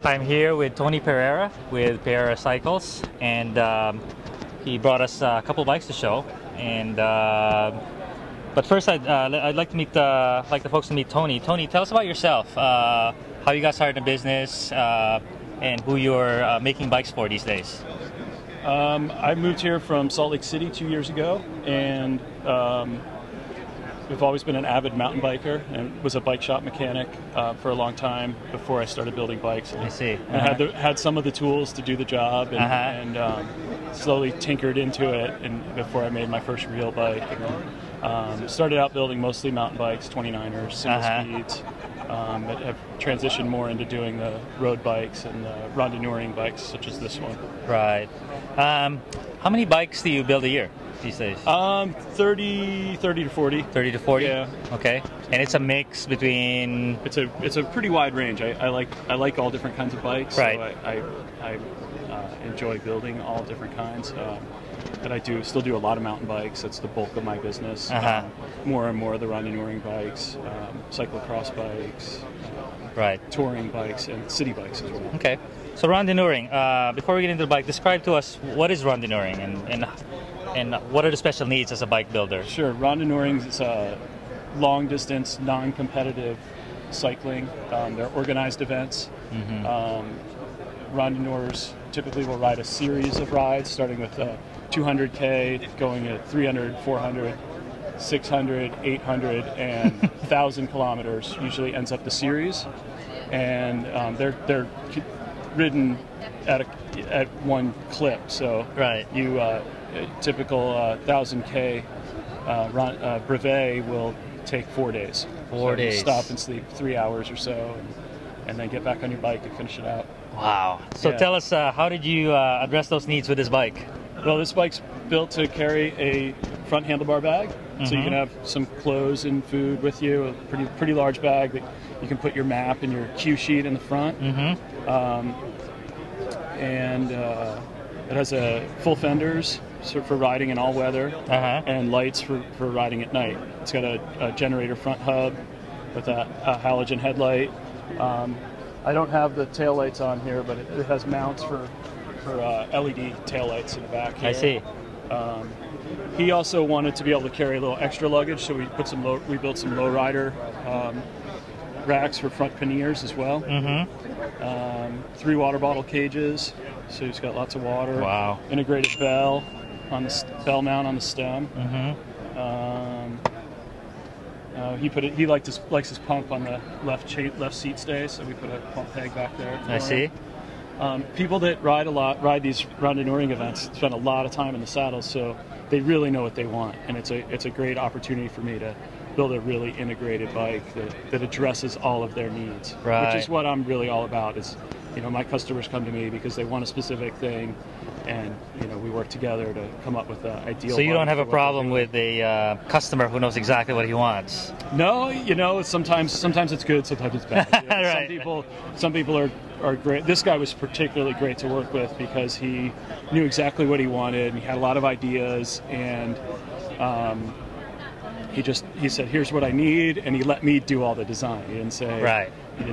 I'm here with Tony Pereira with Pereira Cycles, and he brought us a couple bikes to show. And but first, I'd like to meet like the folks to meet Tony. Tony, tell us about yourself. How you got started in business, and who you're making bikes for these days. I moved here from Salt Lake City 2 years ago, and we've always been an avid mountain biker, and was a bike shop mechanic for a long time before I started building bikes. I see. And had some of the tools to do the job, and slowly tinkered into it, and before I made my first real bike. And started out building mostly mountain bikes, 29ers, single speeds, but have transitioned more into doing the road bikes and the randonneuring bikes, such as this one. Right. How many bikes do you build a year these days? 30 to 40. 30 to 40? Yeah. Okay. And it's a mix between... It's a pretty wide range. I like all different kinds of bikes. Right. So I enjoy building all different kinds. But I still do a lot of mountain bikes. That's the bulk of my business. More and more of the randonneuring bikes, cyclocross bikes, right, touring bikes, and city bikes as well. Okay. So randonneuring. Before we get into the bike, describe to us what is randonneuring and what are the special needs as a bike builder? Sure. Randonneuring is long distance, non-competitive cycling. They're organized events. Randonneurs typically will ride a series of rides, starting with 200K, going at 300, 400, 600, 800, and 1,000 kilometers. Usually ends up the series, and they're ridden at one clip. So right, you a typical 1,000K brevet will take 4 days. 4 days. You stop and sleep 3 hours or so, and then get back on your bike and finish it out. Wow. So tell us, how did you address those needs with this bike? Well, this bike's built to carry a front handlebar bag, so you can have some clothes and food with you, a pretty large bag that you can put your map and your cue sheet in the front. And it has full fenders for riding in all weather, and lights for riding at night. It's got a generator front hub with a halogen headlight. I don't have the tail lights on here, but it has mounts for LED tail lights in the back here. I see. He also wanted to be able to carry a little extra luggage, so we built some lowrider racks for front panniers as well. 3 water bottle cages, so he's got lots of water. Wow. Integrated bell on the bell mount on the stem. He likes his pump on the left seat stay, so we put a pump peg back there. I see. People that ride these randonneuring events spend a lot of time in the saddles, so they really know what they want, and it's a great opportunity for me to build a really integrated bike that addresses all of their needs, which is what I'm really all about. Is, my customers come to me because they want a specific thing, and we work together to come up with an ideal. So you don't have a problem with a customer who knows exactly what he wants? No, sometimes it's good, sometimes it's bad. Right. Some people are great. This guy was particularly great to work with because he knew exactly what he wanted, and he had a lot of ideas, and he said, here's what I need, and he let me do all the design. He didn't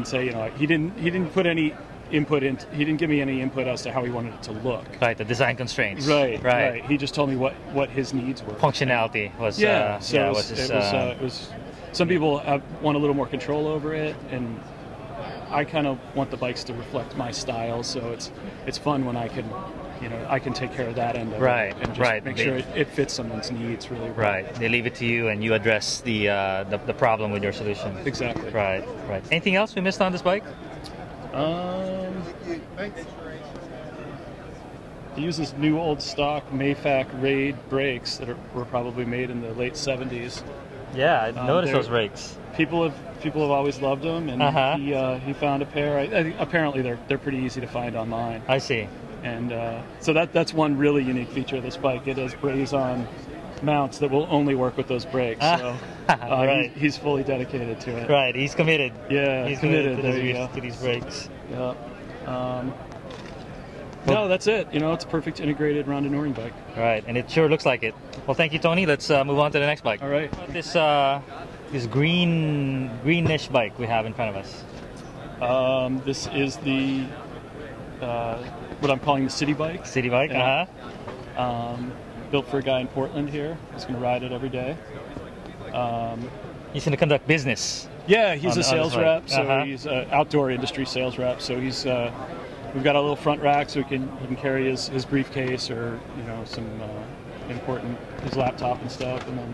say he didn't put any input in. He didn't give me any input as to how he wanted it to look. Right, the design constraints. Right. He just told me what his needs were. Functionality was. It was. Some people want a little more control over it, and I kind of want the bikes to reflect my style. So it's fun when I can take care of that end of it and just make sure it fits someone's needs really well. Right. They leave it to you, and you address the problem with your solution. Exactly. Right. Anything else we missed on this bike? He uses new old stock Mayfac Raid brakes that were probably made in the late 70s. Yeah, I noticed those brakes. People have always loved them, and he found a pair. Apparently, they're pretty easy to find online. I see. And so that's one really unique feature of this bike. It has braze-on mounts that will only work with those brakes. So he's fully dedicated to it. Right, he's committed. Yeah, he's committed to these brakes. Yeah. No, that's it. It's a perfect integrated randonneuring bike. Right, and it sure looks like it. Well, thank you, Tony. Let's move on to the next bike. All right. This greenish bike we have in front of us. This is the what I'm calling the city bike. City bike, Yeah. Built for a guy in Portland here. He's going to ride it every day. He's going to conduct business. Yeah, he's a on sales his bike. rep, so he's an outdoor industry sales rep. So he's we've got a little front rack so he can carry his briefcase or some important his laptop and stuff, and then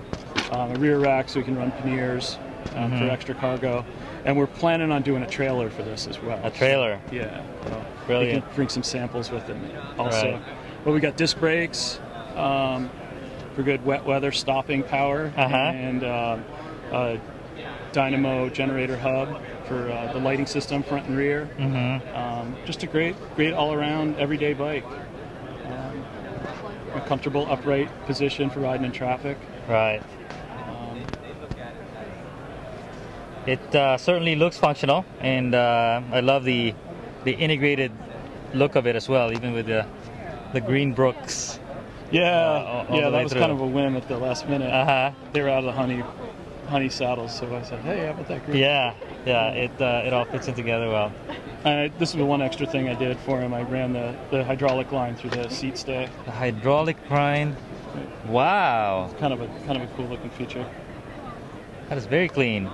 a rear rack so he can run panniers for extra cargo. And we're planning on doing a trailer for this as well. A trailer. So, yeah. So Brilliant. we can bring some samples with him also. Right. But we got disc brakes for good wet weather stopping power, and a dynamo generator hub for the lighting system front and rear. Just a great all-around everyday bike. A comfortable upright position for riding in traffic. Right. It certainly looks functional, and I love the integrated look of it as well, even with the green brooks. Yeah, all the that way was through. kind of a win at the last minute. They were out of the honey saddles, so I said, "Hey, how about that green?" Yeah, it all fits in together well. This is the one extra thing I did for him. I ran the hydraulic line through the seat stay. The hydraulic line. Wow, Kind of a cool looking feature. that is very clean.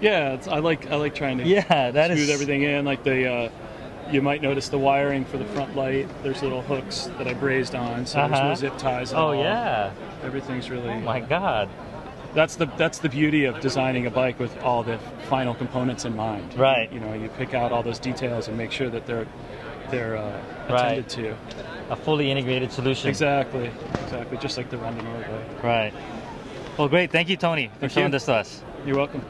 Yeah, I like trying to That smooth is everything in. Like you might notice the wiring for the front light. There's little hooks that I brazed on, so there's no zip ties at all. Oh yeah. Everything's really. Oh my God. That's the beauty of designing a bike with all the final components in mind. Right. You pick out all those details and make sure that they're attended to. A fully integrated solution. Exactly, just like the Run to Norway bike. Right. Well, great. Thank you, Tony, for showing you. this to us. You're welcome.